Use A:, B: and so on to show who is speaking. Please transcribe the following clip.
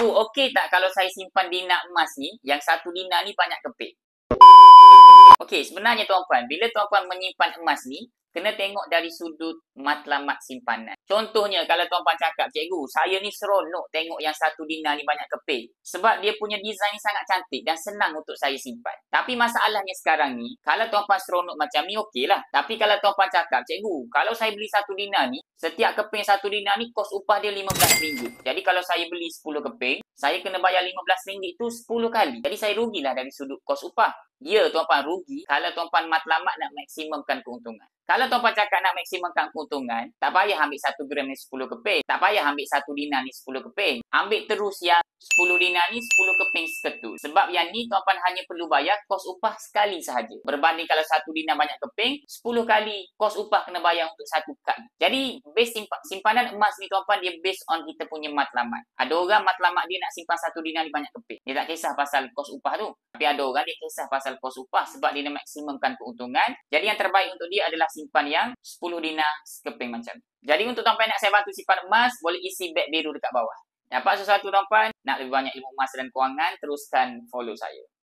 A: Cikgu, okey tak kalau saya simpan dinar emas ni, yang 1 dinar ni banyak keping? Okey, sebenarnya tuan-puan, bila tuan-puan menyimpan emas ni, kena tengok dari sudut matlamat simpanan. Contohnya, kalau tuan-puan cakap, cikgu, saya ni seronok tengok yang 1 dinar ni banyak keping. Sebab dia punya design ni sangat cantik dan senang untuk saya simpan. Tapi masalahnya sekarang ni, kalau tuan-puan seronok macam ni, okey lah. Tapi kalau tuan-puan cakap, cikgu, kalau saya beli 1 dinar ni, setiap keping 1 dinar ni, kos upah dia RM15. Jadi kalau saya beli 10 keping, saya kena bayar RM15 tu 10 kali. Jadi saya rugilah dari sudut kos upah. Ya, tuan-puan rugi kalau tuan-puan matlamat nak maksimumkan keuntungan. Kalau tuan-puan cakap nak maksimumkan keuntungan, tak payah ambil 1 gram ni 10 keping. Tak payah ambil 1 dinar ni 10 keping. Ambil terus yang 10 dinar ni 10 keping seketut. Sebab yang ni tuan-puan hanya perlu bayar kos upah sekali sahaja. Berbanding kalau 1 dinar banyak keping, 10 kali kos upah kena bayar untuk 1 kad. Jadi, base simpanan emas ni tuan-puan, dia based on kita punya matlamat. Ada orang matlamat dia nak simpan 1 dinar ni banyak keping. Dia tak kisah pasal kos upah tu. Tapi ada orang dia kisah pasal kos upah sebab dia nak maksimumkan keuntungan. Jadi yang terbaik untuk dia adalah simpan yang 10 dinar sekeping macam ni. Jadi untuk tuan-puan nak saya bantu simpan emas, boleh isi beg biru dekat bawah. Dapat sesuatu tuan-puan, nak lebih banyak ilmu emas dan kewangan, teruskan follow saya.